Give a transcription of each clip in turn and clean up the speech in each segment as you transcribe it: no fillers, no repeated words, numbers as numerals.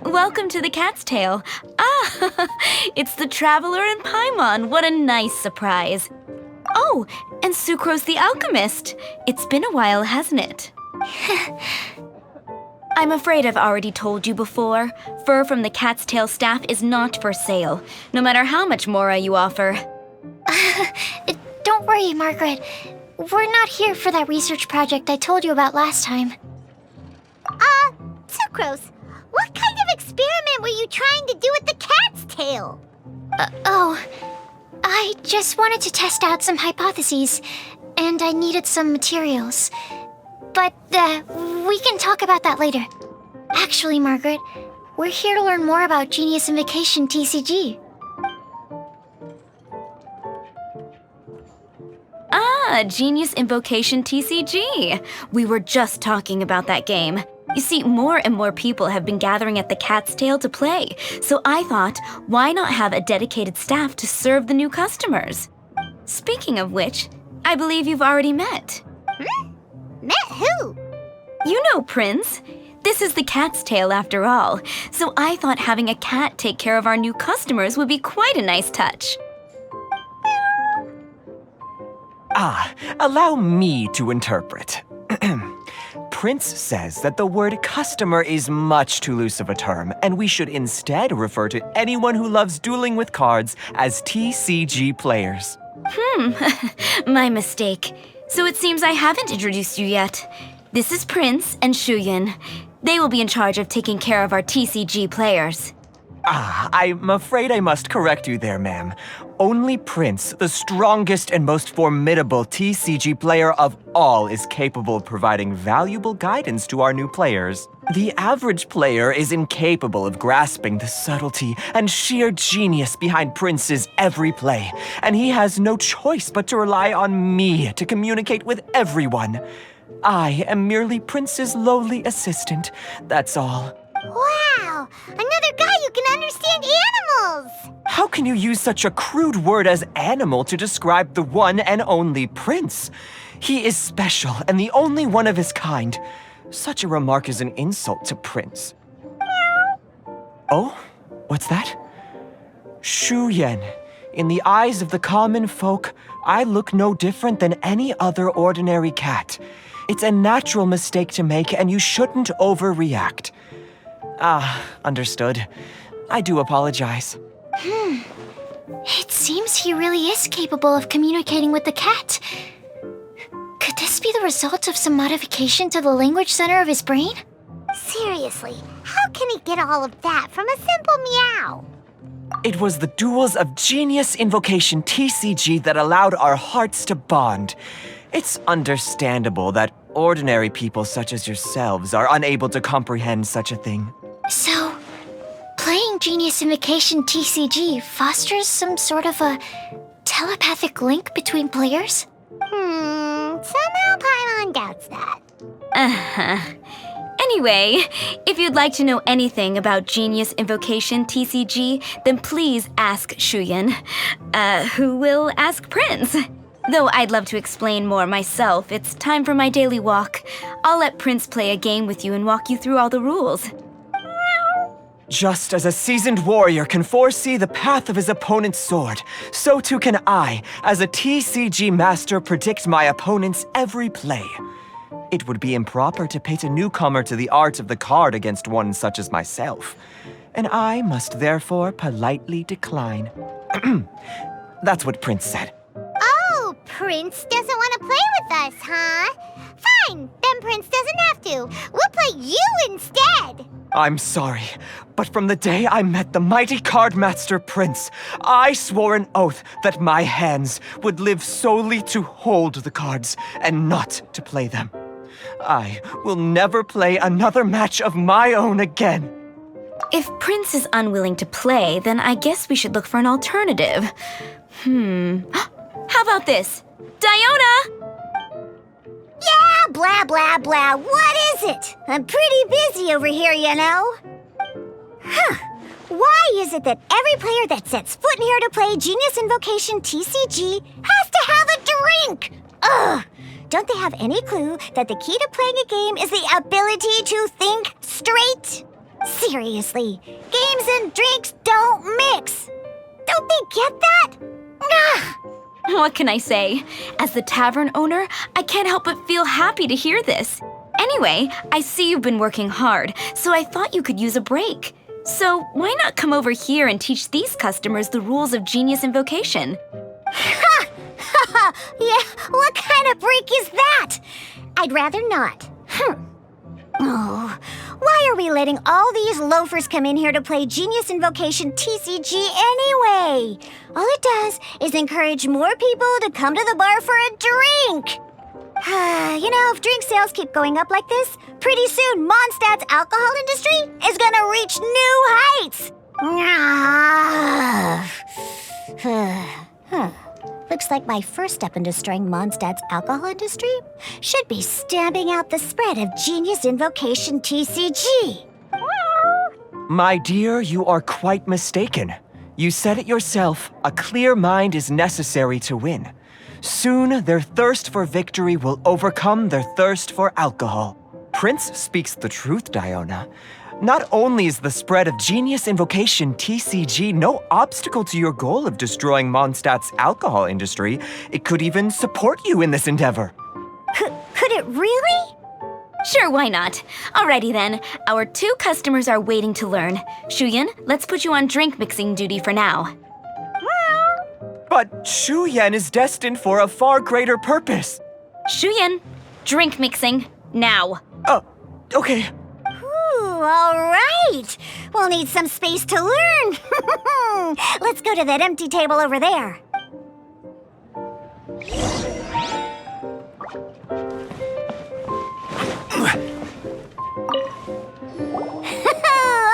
Welcome to the Cat's Tail. Ah, it's the Traveler and Paimon. What a nice surprise. Oh, and Sucrose the Alchemist. It's been a while, hasn't it? I'm afraid I've already told you before. Fur from the Cat's Tail staff is not for sale, no matter how much Mora you offer. Don't worry, Margaret. We're not here for that research project I told you about last time. Sucrose, what kind of experiment were you trying to do with the cat's tail? I just wanted to test out some hypotheses, and I needed some materials. But, we can talk about that later. Actually, Margaret, we're here to learn more about Genius Invocation TCG. Ah, Genius Invocation TCG. We were just talking about that game. You see, more and more people have been gathering at the Cat's Tail to play, so I thought, why not have a dedicated staff to serve the new customers? Speaking of which, I believe you've already met. Met who? You know Prince. This is the Cat's Tail after all, so I thought having a cat take care of our new customers would be quite a nice touch. Allow me to interpret. Prince says that the word customer is much too loose of a term, and we should instead refer to anyone who loves dueling with cards as TCG players. My mistake. So it seems I haven't introduced you yet. This is Prince and Shuyan. They will be in charge of taking care of our TCG players. I'm afraid I must correct you there, ma'am. Only Prince, the strongest and most formidable TCG player of all, is capable of providing valuable guidance to our new players. The average player is incapable of grasping the subtlety and sheer genius behind Prince's every play, and he has no choice but to rely on me to communicate with everyone. I am merely Prince's lowly assistant, that's all. Wow! Another guy who can understand animals! How can you use such a crude word as animal to describe the one and only Prince? He is special and the only one of his kind. Such a remark is an insult to Prince. Oh? What's that? Shuyan. In the eyes of the common folk, I look no different than any other ordinary cat. It's a natural mistake to make, and you shouldn't overreact. Understood. I do apologize. It seems he really is capable of communicating with the cat. Could this be the result of some modification to the language center of his brain? Seriously, how can he get all of that from a simple meow? It was the duels of Genius Invocation TCG that allowed our hearts to bond. It's understandable that ordinary people such as yourselves are unable to comprehend such a thing. So, playing Genius Invocation TCG fosters some sort of a telepathic link between players? Somehow Paimon doubts that. Anyway, if you'd like to know anything about Genius Invocation TCG, then please ask Shuyan, who will ask Prince. Though I'd love to explain more myself, it's time for my daily walk. I'll let Prince play a game with you and walk you through all the rules. Just as a seasoned warrior can foresee the path of his opponent's sword, so too can I, as a TCG master, predict my opponent's every play. It would be improper to pit a newcomer to the art of the card against one such as myself, and I must therefore politely decline. That's what Prince said. Oh, Prince doesn't want to play with us, huh? Fine, then Prince doesn't have to. We'll play you instead. I'm sorry, but from the day I met the mighty card master Prince, I swore an oath that my hands would live solely to hold the cards and not to play them. I will never play another match of my own again. If Prince is unwilling to play, then I guess we should look for an alternative. How about this? Diona! Yeah, blah, blah, blah. What is it? I'm pretty busy over here, you know. Why is it that every player that sets foot in here to play Genius Invocation TCG has to have a drink? Ugh! Don't they have any clue that the key to playing a game is the ability to think straight? Seriously, games and drinks don't mix. Don't they get that? Ugh! What can I say? As the tavern owner, I can't help but feel happy to hear this. Anyway, I see you've been working hard, so I thought you could use a break. So why not come over here and teach these customers the rules of Genius Invocation? Ha! Ha! Yeah, what kind of break is that? I'd rather not. Oh, why are we letting all these loafers come in here to play Genius Invocation TCG anyway? All it does is encourage more people to come to the bar for a drink. You know, if drink sales keep going up like this, pretty soon Mondstadt's alcohol industry is gonna reach new heights. Looks like my first step in destroying Mondstadt's alcohol industry should be stamping out the spread of Genius Invocation TCG. My dear, you are quite mistaken. You said it yourself, a clear mind is necessary to win. Soon, their thirst for victory will overcome their thirst for alcohol. Prince speaks the truth, Diona. Not only is the spread of Genius Invocation TCG no obstacle to your goal of destroying Mondstadt's alcohol industry, it could even support you in this endeavor. Could it really? Sure, why not? Alrighty then, our 2 customers are waiting to learn. Shuyan, let's put you on drink mixing duty for now. But Shuyan is destined for a far greater purpose. Shuyan, drink mixing, now. Oh, okay. Ooh, all right. We'll need some space to learn. Let's go to that empty table over there.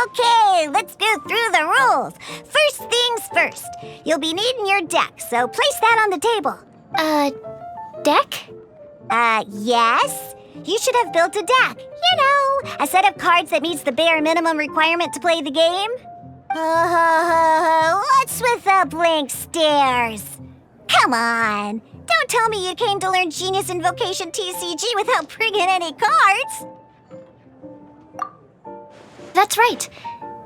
Okay, let's go through the rules. First things first. You'll be needing your deck, so place that on the table. Deck? Yes. You should have built a deck. You know, a set of cards that meets the bare minimum requirement to play the game. What's with the blank stares? Come on. Don't tell me you came to learn Genius Invocation TCG without bringing any cards. That's right.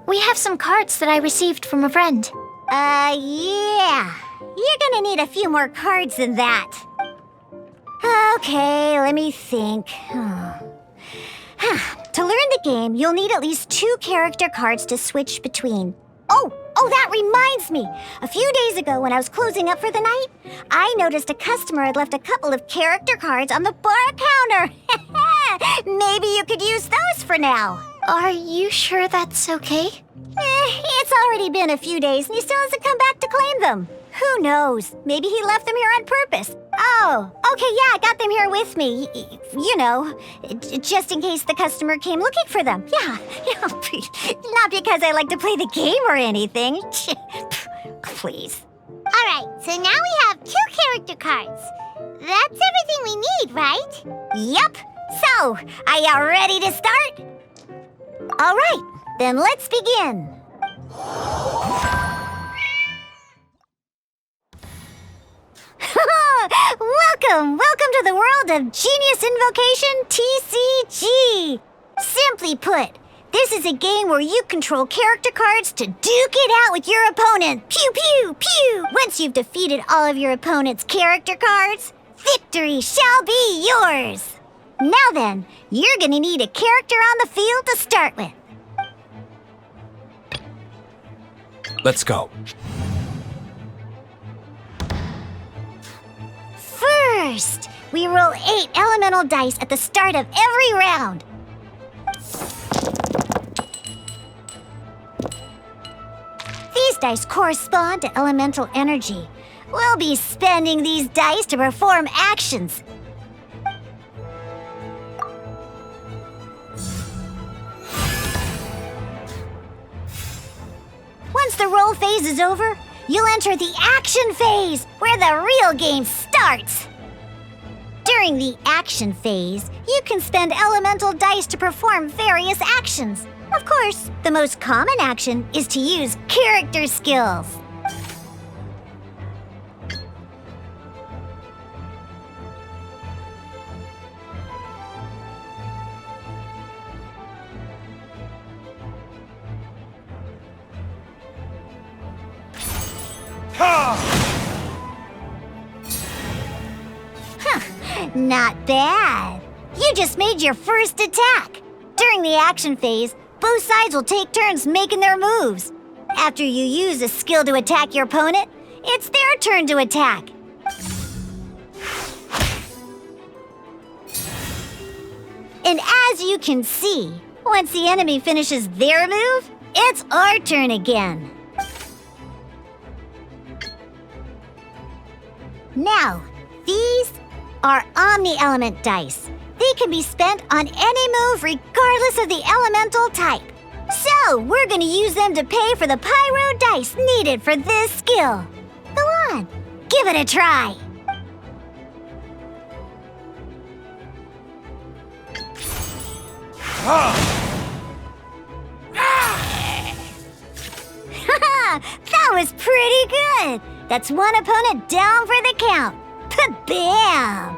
We have some cards that I received from a friend. Yeah. You're gonna need a few more cards than that. Okay, let me think. To learn the game, you'll need at least 2 character cards to switch between. Oh, that reminds me. A few days ago when I was closing up for the night, I noticed a customer had left a couple of character cards on the bar counter. Maybe you could use those for now. Are you sure that's okay? It's already been a few days and he still hasn't come back to claim them. Who knows? Maybe he left them here on purpose. Oh, okay, yeah, I got them here with me. You know, just in case the customer came looking for them. Yeah, not because I like to play the game or anything. Please. All right, so now we have 2 character cards. That's everything we need, right? Yep. So, are you ready to start? All right, then let's begin. Welcome to the world of Genius Invocation TCG. Simply put, this is a game where you control character cards to duke it out with your opponent. Pew, pew, pew. Once you've defeated all of your opponent's character cards, victory shall be yours. Now then, you're gonna need a character on the field to start with. Let's go. First, we roll 8 elemental dice at the start of every round. These dice correspond to elemental energy. We'll be spending these dice to perform actions. the roll phase is over, you'll enter the action phase, where the real game starts. During the action phase, you can spend elemental dice to perform various actions. Of course, the most common action is to use character skills. Not bad. You just made your first attack. During the action phase, both sides will take turns making their moves. After you use a skill to attack your opponent, it's their turn to attack. And as you can see, once the enemy finishes their move, it's our turn again. Now, these are Omni-Element dice. They can be spent on any move regardless of the elemental type. So, we're gonna use them to pay for the pyro dice needed for this skill. Go on, give it a try. That was pretty good. That's one opponent down for the count. Bam!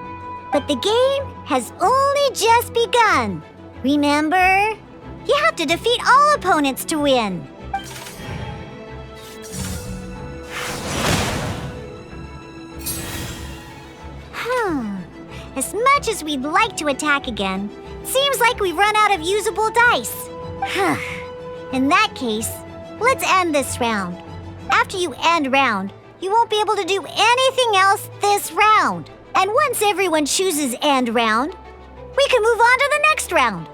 But the game has only just begun. Remember? You have to defeat all opponents to win. As much as we'd like to attack again, it seems like we've run out of usable dice. In that case, let's end this round. After you end round, you won't be able to do anything else this round. And once everyone chooses end round, we can move on to the next round.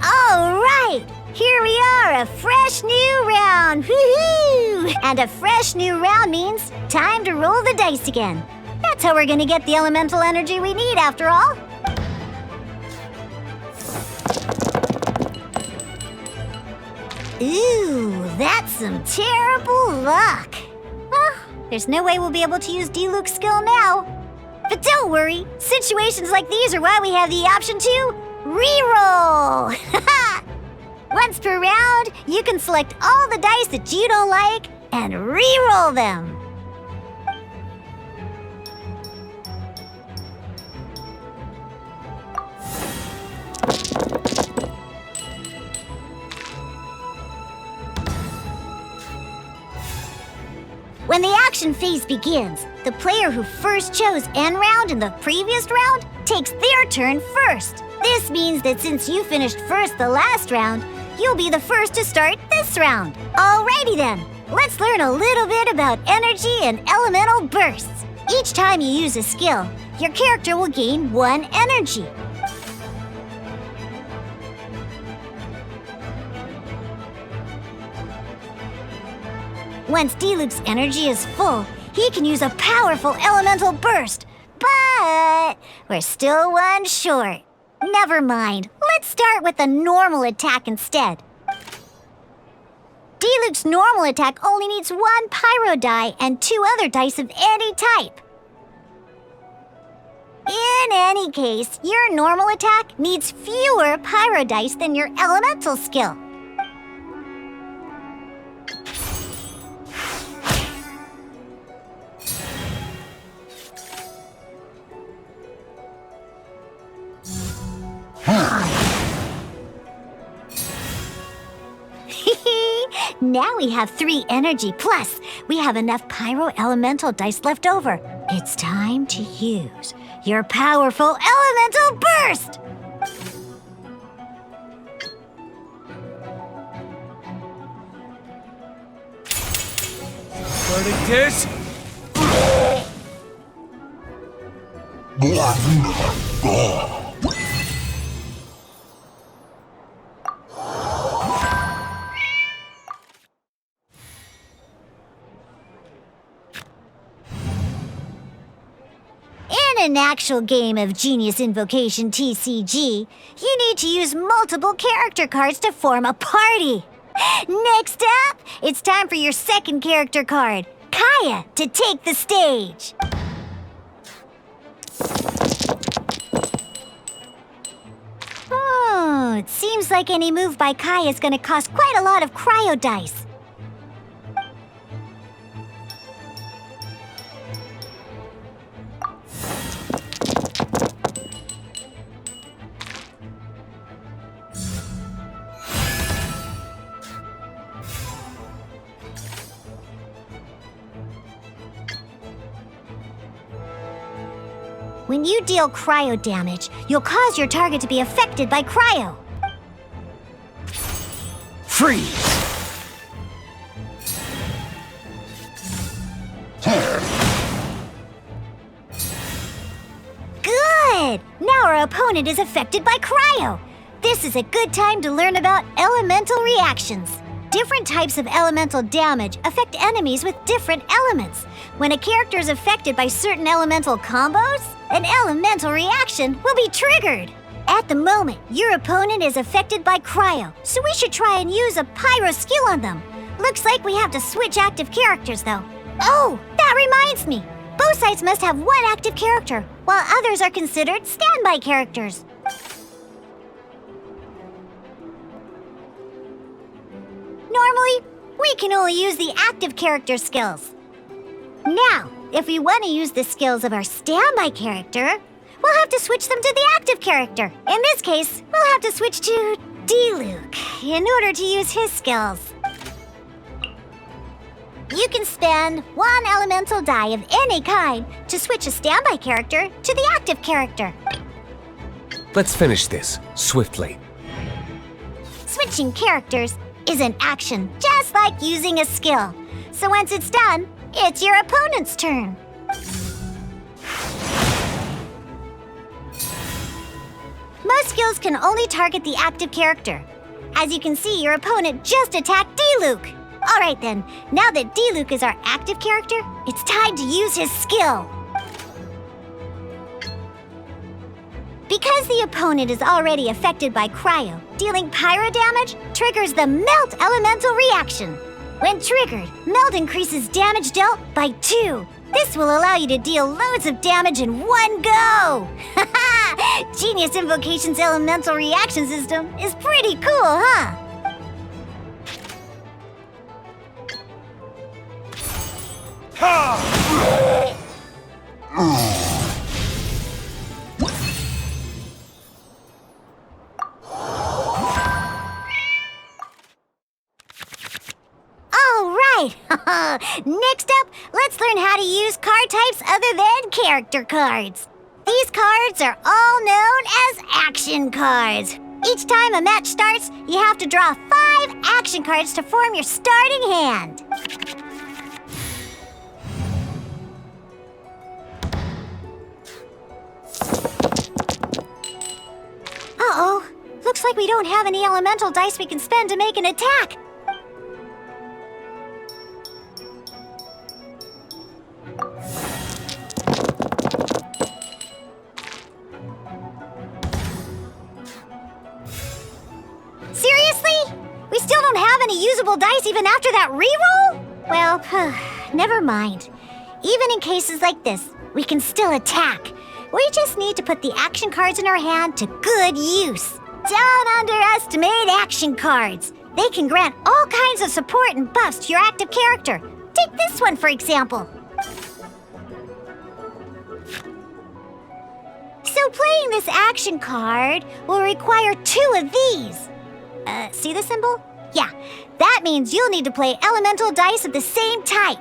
All right, here we are, a fresh new round. Woohoo! And a fresh new round means time to roll the dice again. That's how we're gonna get the elemental energy we need, after all. Ooh, that's some terrible luck. Well, there's no way we'll be able to use D-Luke's skill now. But don't worry, situations like these are why we have the option to re-roll. Once per round, you can select all the dice that you don't like and re-roll them. When the action phase begins, the player who first chose end round in the previous round takes their turn first. This means that since you finished first the last round, you'll be the first to start this round. Alrighty then, let's learn a little bit about energy and elemental bursts. Each time you use a skill, your character will gain 1 energy. Once D-Luke's energy is full, he can use a powerful elemental burst. But we're still one short. Never mind, let's start with a normal attack instead. D-Luke's normal attack only needs 1 pyro die and 2 other dice of any type. In any case, your normal attack needs fewer pyro dice than your elemental skill. Now we have 3 energy, plus we have enough pyro elemental dice left over. It's time to use your powerful elemental burst! Burning dish? an actual game of Genius Invocation TCG, you need to use multiple character cards to form a party. Next up, it's time for your second character card, Kaya, to take the stage. Oh, it seems like any move by Kaya is going to cost quite a lot of cryo dice. When you deal cryo damage, you'll cause your target to be affected by cryo. Freeze! Good! Now our opponent is affected by cryo. This is a good time to learn about elemental reactions. Different types of elemental damage affect enemies with different elements. When a character is affected by certain elemental combos, an elemental reaction will be triggered. At the moment, your opponent is affected by cryo, so we should try and use a pyro skill on them. Looks like we have to switch active characters, though. Oh, that reminds me. Both sides must have one active character, while others are considered standby characters. Normally, we can only use the active character skills. Now, if we want to use the skills of our standby character, we'll have to switch them to the active character. In this case, we'll have to switch to D-Luke in order to use his skills. You can spend one elemental die of any kind to switch a standby character to the active character. Let's finish this swiftly. Switching characters is an action just like using a skill. So once it's done, it's your opponent's turn. Most skills can only target the active character. As you can see, your opponent just attacked D-Luke. All right then, now that D-Luke is our active character, it's time to use his skill. Because the opponent is already affected by cryo, dealing pyro damage triggers the Melt Elemental reaction. When triggered, Melt increases damage dealt by 2. This will allow you to deal loads of damage in one go! Genius Invocation's elemental reaction system is pretty cool, huh? Next up, let's learn how to use card types other than character cards. These cards are all known as action cards. Each time a match starts, you have to draw 5 action cards to form your starting hand. Uh-oh, looks like we don't have any elemental dice we can spend to make an attack. We still don't have any usable dice even after that reroll? Well, never mind. Even in cases like this, we can still attack. We just need to put the action cards in our hand to good use. Don't underestimate action cards. They can grant all kinds of support and buffs to your active character. Take this one, for example. So playing this action card will require 2 of these. See the symbol? Yeah, that means you'll need to play elemental dice of the same type.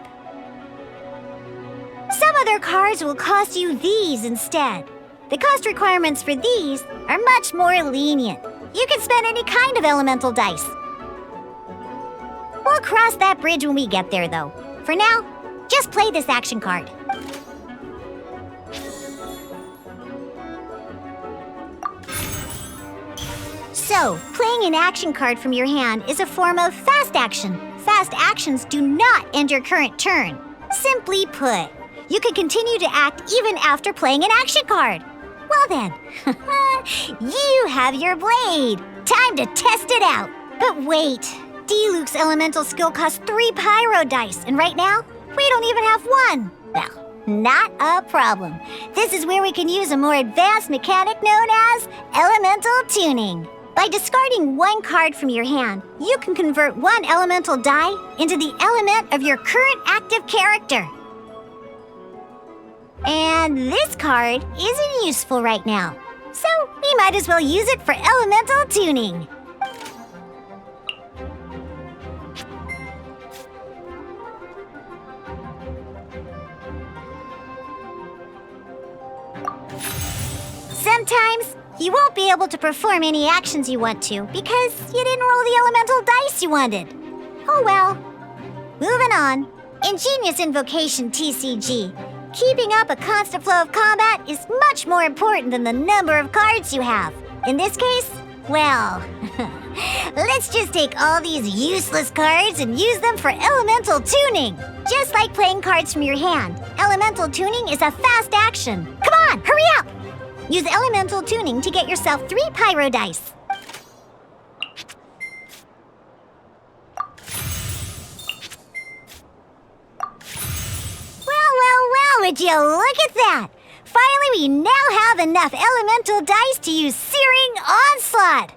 Some other cards will cost you these instead. The cost requirements for these are much more lenient. You can spend any kind of elemental dice. We'll cross that bridge when we get there, though. For now, just play this action card. So, playing an action card from your hand is a form of fast action. Fast actions do not end your current turn. Simply put, you can continue to act even after playing an action card. Well then, you have your blade. Time to test it out. But wait, Diluc's elemental skill costs 3 pyro dice, and right now, we don't even have 1. Well, not a problem. This is where we can use a more advanced mechanic known as elemental tuning. By discarding 1 card from your hand, you can convert 1 elemental die into the element of your current active character. And this card isn't useful right now, so we might as well use it for elemental tuning. Sometimes, you won't be able to perform any actions you want to because you didn't roll the elemental dice you wanted. Oh well. Moving on. In Genius Invocation TCG, keeping up a constant flow of combat is much more important than the number of cards you have. In this case, well, let's just take all these useless cards and use them for elemental tuning. Just like playing cards from your hand, elemental tuning is a fast action. Come on, hurry up! Use elemental tuning to get yourself 3 pyro dice. Well, would you look at that? Finally, we now have enough elemental dice to use Searing Onslaught.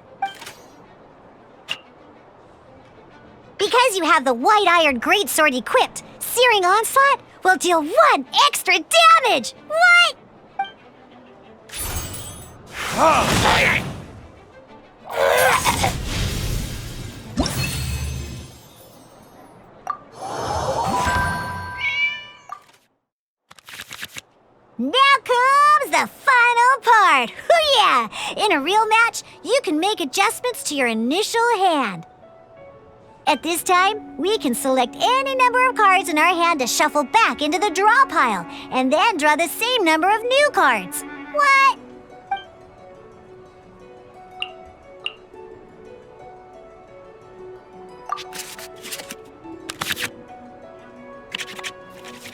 Because you have the White Iron Greatsword equipped, Searing Onslaught will deal 1 extra damage! What? Now comes the final part! Hoo-yeah! In a real match, you can make adjustments to your initial hand. At this time, we can select any number of cards in our hand to shuffle back into the draw pile, and then draw the same number of new cards. What?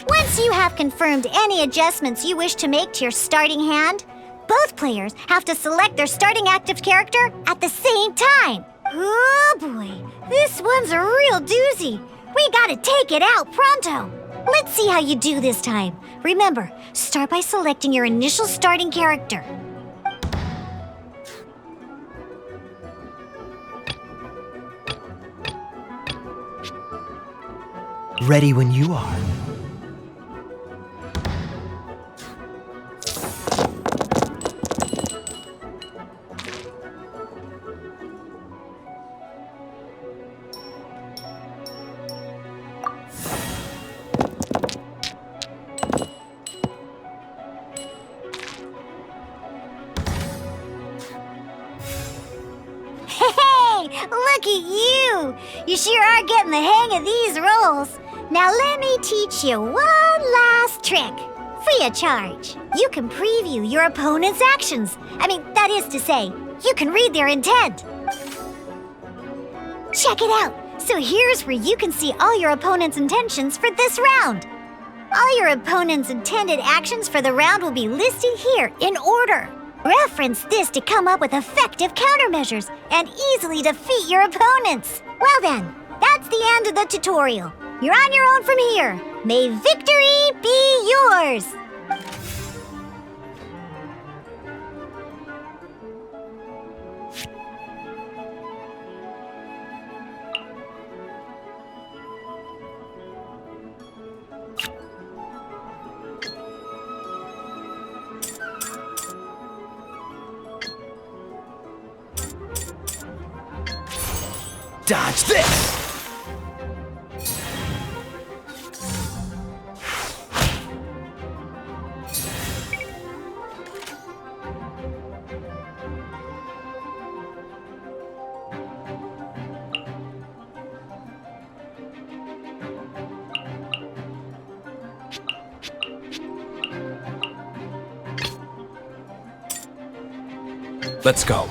Once you have confirmed any adjustments you wish to make to your starting hand, both players have to select their starting active character at the same time. Oh boy, this one's a real doozy. We gotta take it out pronto. Let's see how you do this time. Remember, start by selecting your initial starting character. Ready when you are. Look at you! You sure are getting the hang of these rolls. Now let me teach you one last trick. Free of charge. You can preview your opponent's actions. That is to say, you can read their intent. Check it out. So here's where you can see all your opponent's intentions for this round. All your opponent's intended actions for the round will be listed here in order. Reference this to come up with effective countermeasures and easily defeat your opponents. Well then, that's the end of the tutorial. You're on your own from here. May victory be yours! Dodge this! Let's go.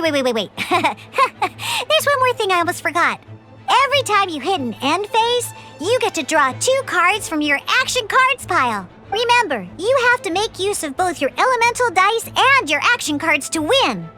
wait. There's one more thing I almost forgot. Every time you hit an end phase, you get to draw 2 cards from your action cards pile. Remember, you have to make use of both your elemental dice and your action cards to win.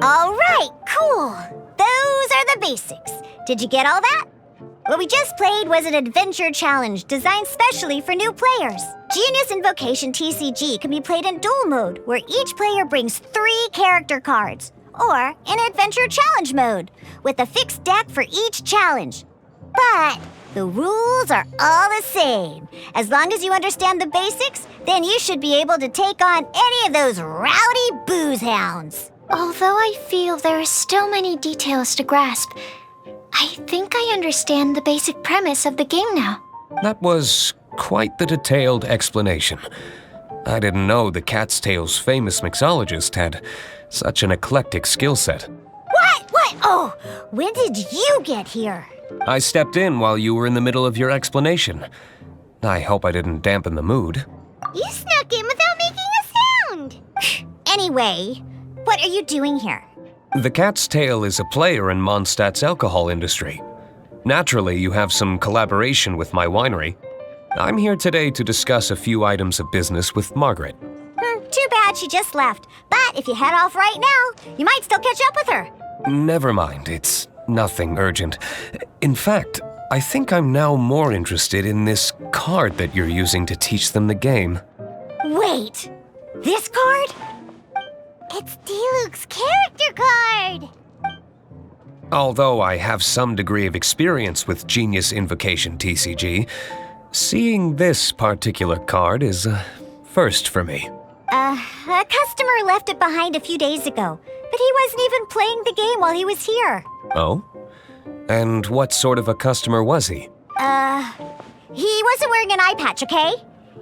All right, cool. Those are the basics. Did you get all that? What we just played was an adventure challenge designed specially for new players. Genius Invocation TCG can be played in duel mode, where each player brings 3 character cards, or in adventure challenge mode, with a fixed deck for each challenge. But the rules are all the same. As long as you understand the basics, then you should be able to take on any of those rowdy booze hounds. Although I feel there are still many details to grasp, I think I understand the basic premise of the game now. That was quite the detailed explanation. I didn't know the Cat's Tail's famous mixologist had such an eclectic skill set. What? Oh, when did you get here? I stepped in while you were in the middle of your explanation. I hope I didn't dampen the mood. You snuck in without making a sound. Anyway, what are you doing here? The Cat's Tail is a player in Mondstadt's alcohol industry. Naturally, you have some collaboration with my winery. I'm here today to discuss a few items of business with Margaret. Too bad she just left. But if you head off right now, you might still catch up with her. Never mind, it's nothing urgent. In fact, I think I'm now more interested in this card that you're using to teach them the game. Wait, this card? It's Diluc's character card. Although I have some degree of experience with Genius Invocation TCG, seeing this particular card is a first for me. A customer left it behind a few days ago, but he wasn't even playing the game while he was here. Oh? And what sort of a customer was he? He wasn't wearing an eye patch, okay?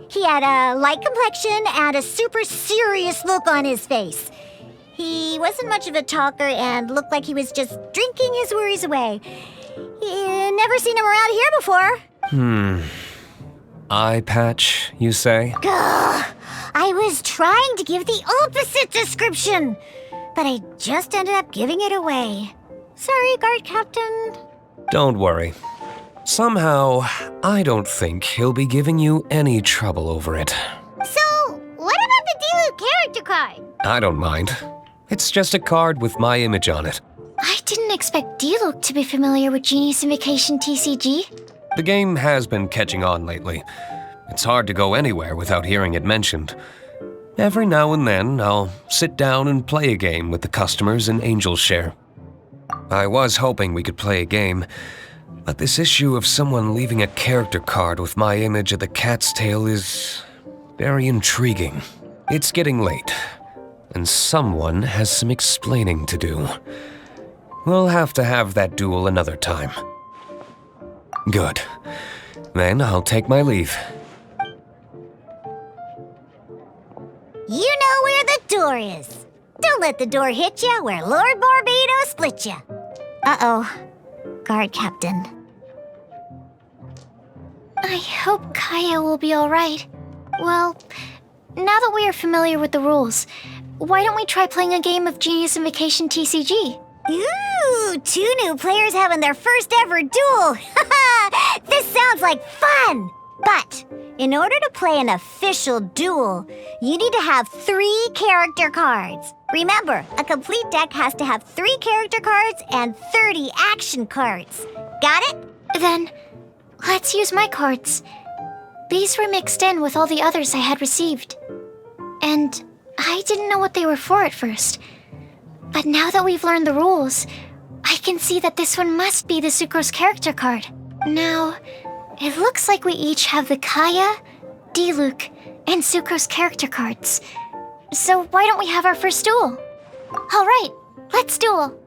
He had a light complexion and a super serious look on his face. He wasn't much of a talker and looked like he was just drinking his worries away. Never seen him around here before. Eye patch, you say? Gah! I was trying to give the opposite description, but I just ended up giving it away. Sorry, guard captain. Don't worry. Somehow, I don't think he'll be giving you any trouble over it. So, what about the Diluc character card? I don't mind. It's just a card with my image on it. I didn't expect Diluc to be familiar with Genius Invocation TCG. The game has been catching on lately. It's hard to go anywhere without hearing it mentioned. Every now and then, I'll sit down and play a game with the customers in Angel's Share. I was hoping we could play a game, but this issue of someone leaving a character card with my image of the cat's tail is very intriguing. It's getting late, and someone has some explaining to do. We'll have to have that duel another time. Good. Then I'll take my leave. You know where the door is. Don't let the door hit ya where Lord Barbados split ya. Uh-oh. Guard Captain. I hope Kaya will be alright. Well, now that we are familiar with the rules, why don't we try playing a game of Genius Invocation TCG? Ooh, 2 new players having their first ever duel. This sounds like fun! But in order to play an official duel, you need to have 3 character cards. Remember, a complete deck has to have 3 character cards and 30 action cards. Got it? Then, let's use my cards. These were mixed in with all the others I had received. And I didn't know what they were for at first. But now that we've learned the rules, I can see that this one must be the Sucrose character card. Now, it looks like we each have the Kaya, Diluc, and Sucrose character cards. So why don't we have our first duel? All right, let's duel.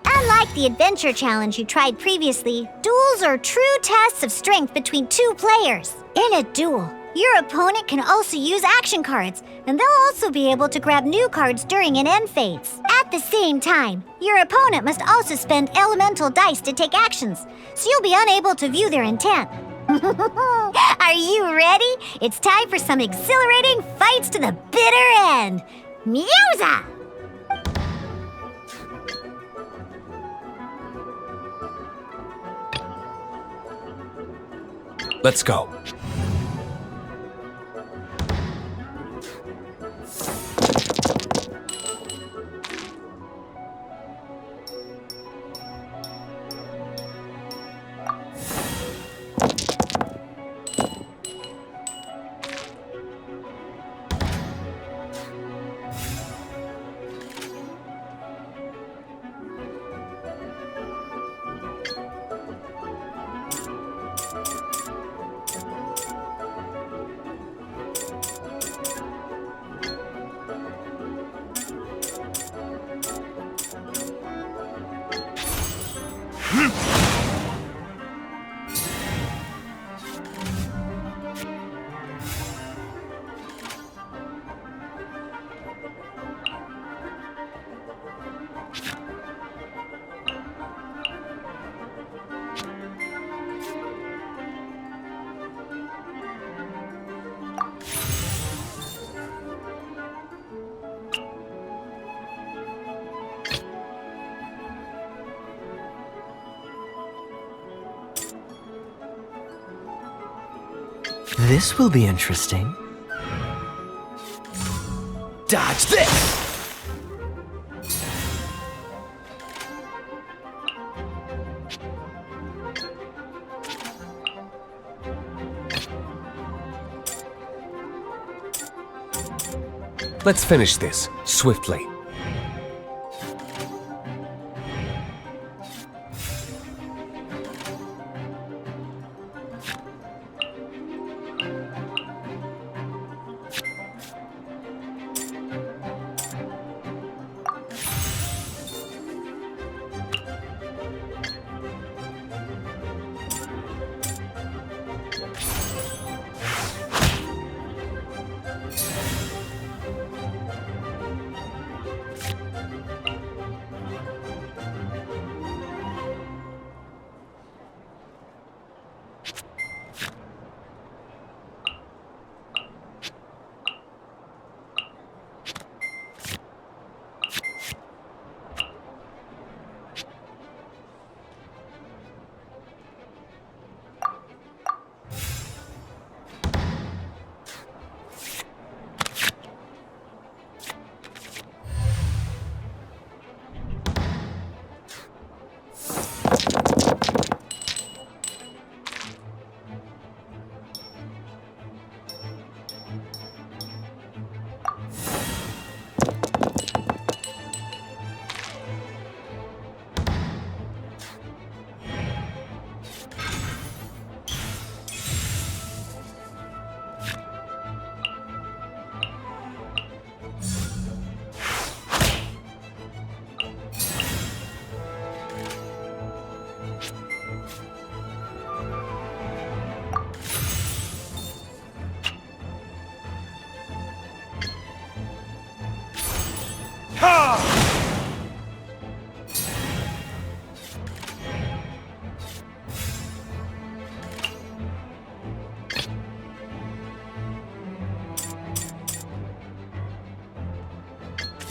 Unlike the adventure challenge you tried previously, duels are true tests of strength between 2 players. In a duel, your opponent can also use action cards, and they'll also be able to grab new cards during an end phase. At the same time, your opponent must also spend elemental dice to take actions, so you'll be unable to view their intent. Are you ready? It's time for some exhilarating fights to the bitter end. Musa! Let's go. This will be interesting. Dodge this! Let's finish this swiftly.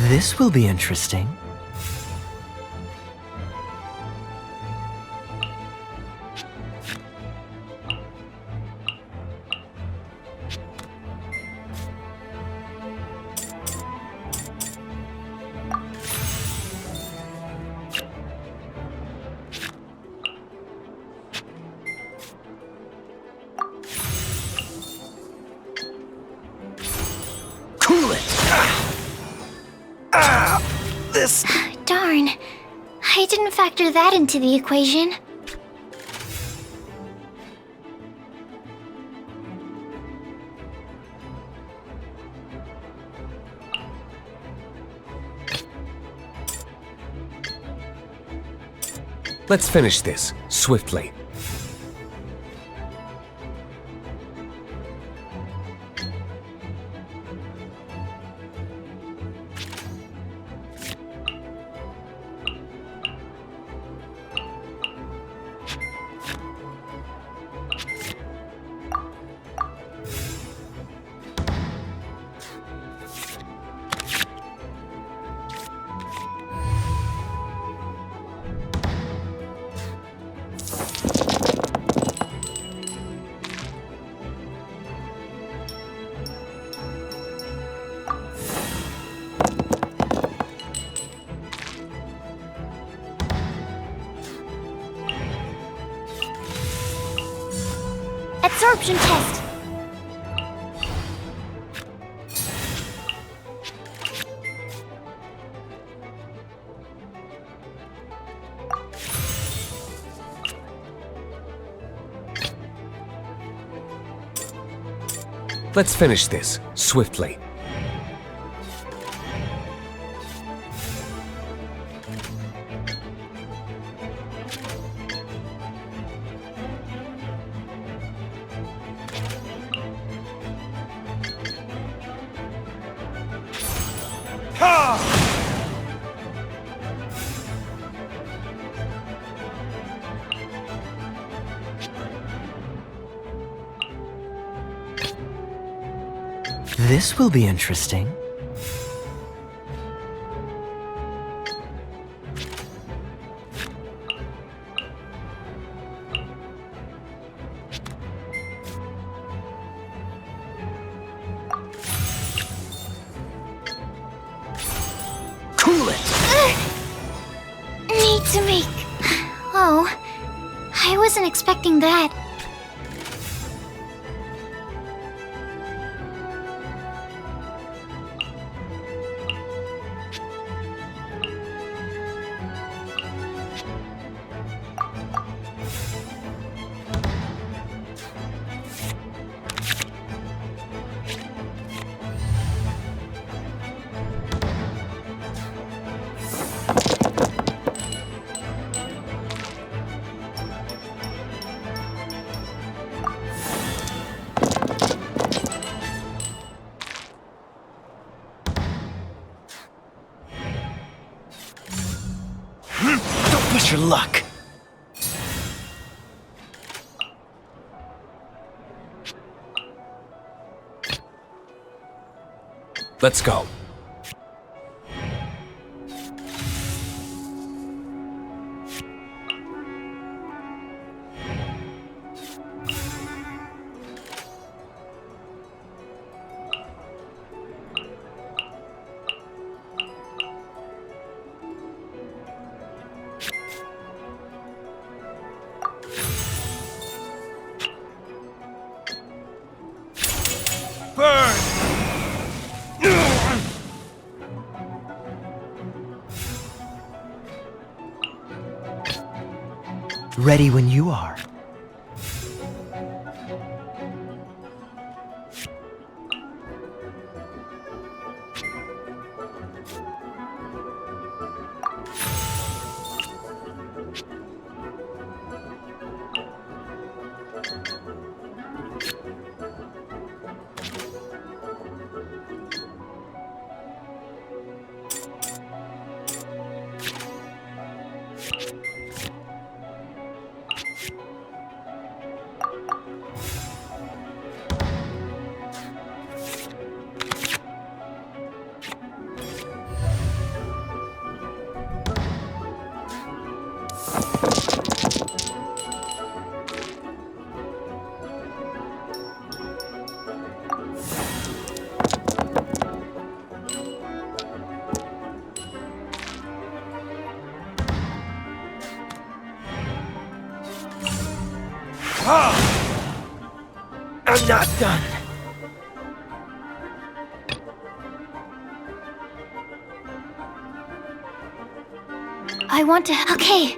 This will be interesting. Cool it! This... Darn. I didn't factor that into the equation. Let's finish this, swiftly. Absorption test. Let's finish this, swiftly. This will be interesting. Cool it! Need to make... Oh, I wasn't expecting that. Don't push your luck. Let's go. Ready when you are. I'm not done. I want to... Okay.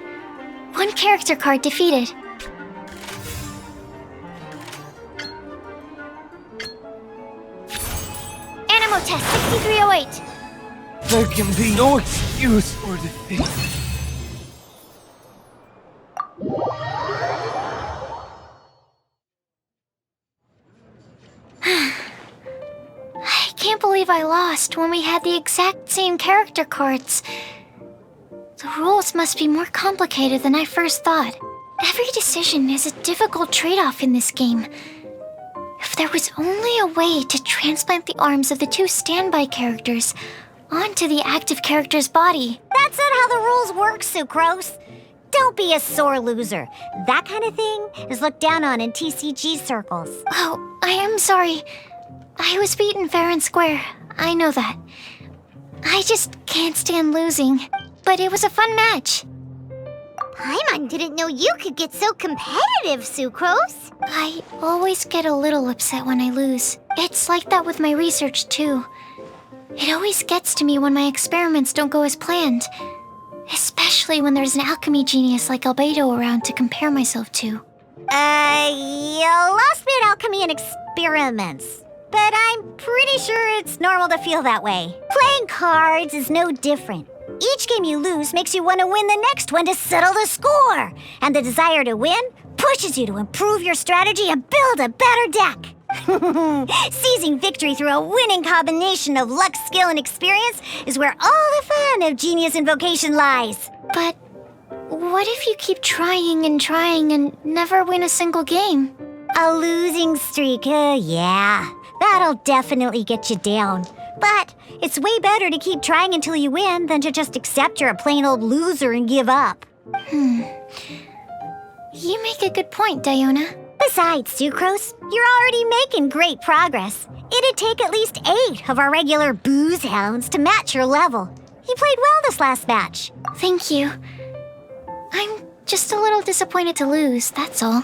One character card defeated. Animo test 6308. There can be no excuse for defeat. I can't believe I lost when we had the exact same character cards. The rules must be more complicated than I first thought. Every decision is a difficult trade-off in this game. If there was only a way to transplant the arms of the two standby characters onto the active character's body. That's not how the rules work, Sucrose. Don't be a sore loser. That kind of thing is looked down on in TCG circles. Oh, I am sorry. I was beaten fair and square. I know that. I just can't stand losing. But it was a fun match. Paimon didn't know you could get so competitive, Sucrose. I always get a little upset when I lose. It's like that with my research, too. It always gets to me when my experiments don't go as planned. Especially when there's an alchemy genius like Albedo around to compare myself to. You lost me at alchemy and experiments. But I'm pretty sure it's normal to feel that way. Playing cards is no different. Each game you lose makes you want to win the next one to settle the score. And the desire to win pushes you to improve your strategy and build a better deck. Seizing victory through a winning combination of luck, skill, and experience is where all the fun of Genius Invocation lies. But what if you keep trying and never win a single game? A losing streak, yeah. That'll definitely get you down. But it's way better to keep trying until you win than to just accept you're a plain old loser and give up. You make a good point, Diona. Besides, Sucrose, you're already making great progress. It'd take at least 8 of our regular booze hounds to match your level. You played well this last match. Thank you. I'm just a little disappointed to lose, that's all.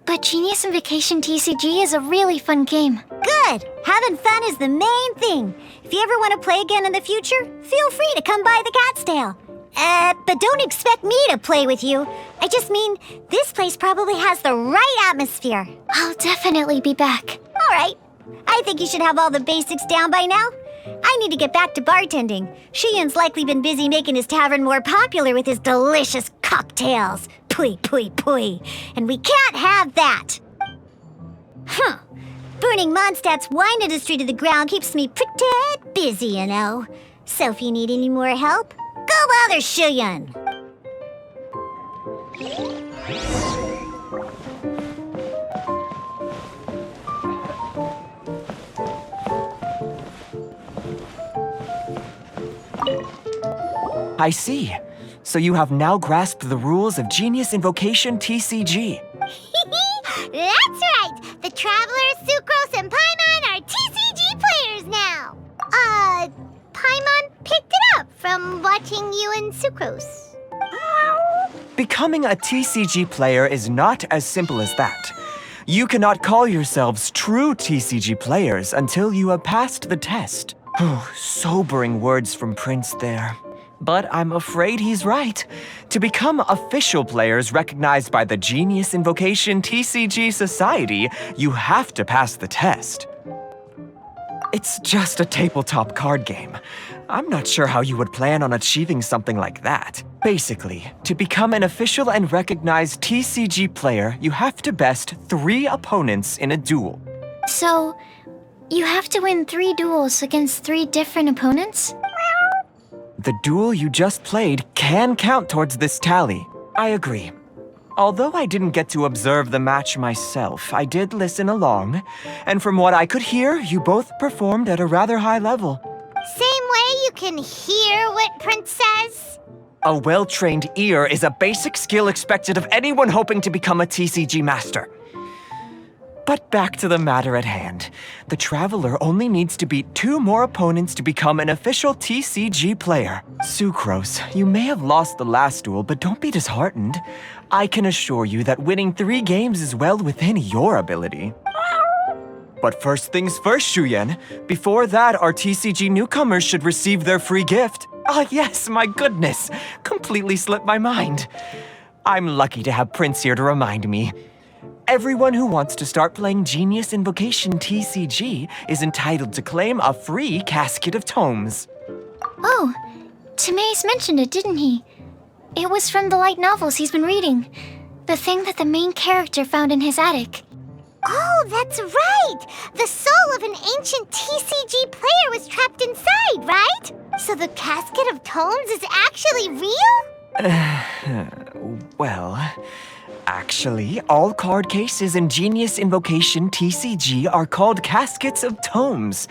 But Genius Invocation TCG is a really fun game. Good! Having fun is the main thing. If you ever want to play again in the future, feel free to come by the Cat's Tail. But don't expect me to play with you. I just mean, this place probably has the right atmosphere. I'll definitely be back. All right. I think you should have all the basics down by now. I need to get back to bartending. Shiyan's likely been busy making his tavern more popular with his delicious cocktails. Pui, pui, pui. And we can't have that. Burning Mondstadt's wine industry to the ground keeps me pretty busy, you know. So if you need any more help, go bother Shiyan. I see. So you have now grasped the rules of Genius Invocation TCG. That's right! The Travelers, Sucrose, and Paimon are TCG players now! Paimon picked it up from watching you and Sucrose. Becoming a TCG player is not as simple as that. You cannot call yourselves true TCG players until you have passed the test. Sobering words from Prince there. But I'm afraid he's right. To become official players recognized by the Genius Invocation TCG Society, you have to pass the test. It's just a tabletop card game. I'm not sure how you would plan on achieving something like that. Basically, to become an official and recognized TCG player, you have to best 3 opponents in a duel. So, you have to win 3 duels against 3 different opponents? The duel you just played can count towards this tally. I agree. Although I didn't get to observe the match myself, I did listen along, and from what I could hear, you both performed at a rather high level. Same way you can hear what Prince says? A well-trained ear is a basic skill expected of anyone hoping to become a TCG master. But back to the matter at hand. The Traveler only needs to beat 2 more opponents to become an official TCG player. Sucrose, you may have lost the last duel, but don't be disheartened. I can assure you that winning 3 games is well within your ability. But first things first, Shuyen. Before that, our TCG newcomers should receive their free gift. Ah, yes, my goodness. Completely slipped my mind. I'm lucky to have Prince here to remind me. Everyone who wants to start playing Genius Invocation TCG is entitled to claim a free casket of tomes. Oh, Timaeus mentioned it, didn't he? It was from the light novels he's been reading. The thing that the main character found in his attic. Oh, that's right! The soul of an ancient TCG player was trapped inside, right? So the casket of tomes is actually real? Well, actually, all card cases in Genius Invocation TCG are called caskets of tomes.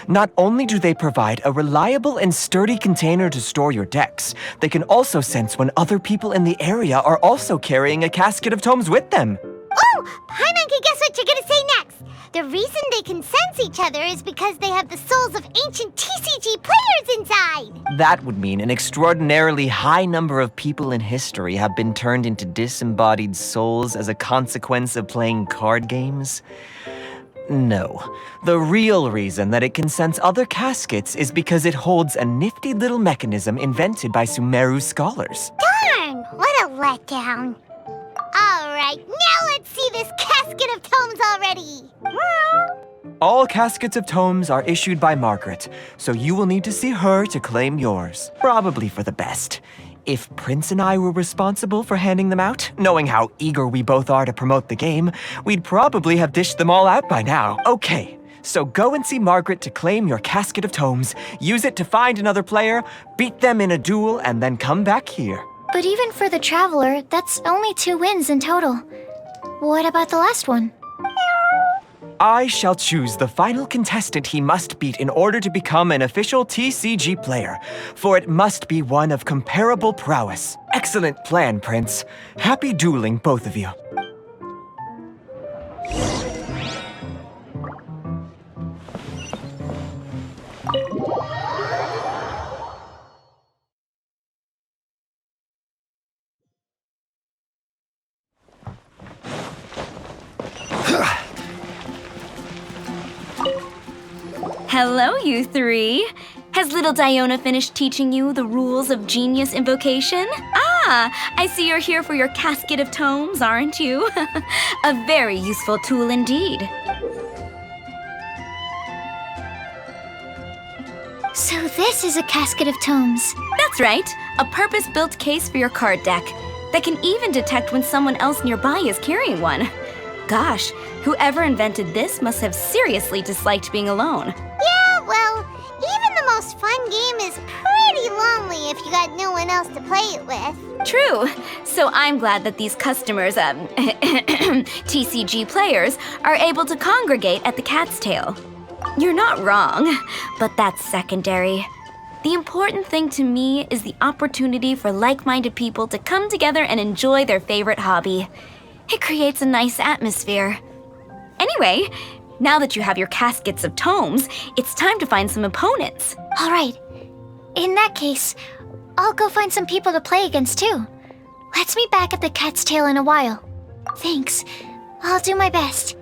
Not only do they provide a reliable and sturdy container to store your decks, they can also sense when other people in the area are also carrying a casket of tomes with them. Oh, Paimon can guess what you're gonna say next. The reason they can sense each other is because they have the souls of ancient TCG players inside. That would mean an extraordinarily high number of people in history have been turned into disembodied souls as a consequence of playing card games. No. The real reason that it can sense other caskets is because it holds a nifty little mechanism invented by Sumeru scholars. Darn, what a letdown. All right, now let's see this casket of tomes already. All caskets of tomes are issued by Margaret, so you will need to see her to claim yours. Probably for the best. If Prince and I were responsible for handing them out, knowing how eager we both are to promote the game, we'd probably have dished them all out by now. Okay, so go and see Margaret to claim your casket of tomes, use it to find another player, beat them in a duel, and then come back here. But even for the Traveler, that's only 2 wins in total. What about the last one? I shall choose the final contestant he must beat in order to become an official TCG player, for it must be one of comparable prowess. Excellent plan, Prince. Happy dueling, both of you. Hello, you 3. Has little Diona finished teaching you the rules of Genius Invocation? Ah, I see you're here for your casket of tomes, aren't you? A very useful tool indeed. So this is a casket of tomes. That's right, a purpose-built case for your card deck that can even detect when someone else nearby is carrying one. Gosh, whoever invented this must have seriously disliked being alone. Yeah, well, even the most fun game is pretty lonely if you got no one else to play it with. True. So I'm glad that these customers, TCG players, are able to congregate at the Cat's Tail. You're not wrong, but that's secondary. The important thing to me is the opportunity for like-minded people to come together and enjoy their favorite hobby. It creates a nice atmosphere. Anyway, now that you have your caskets of tomes, it's time to find some opponents. All right. In that case, I'll go find some people to play against too. Let's meet back at the Cat's Tail in a while. Thanks. I'll do my best.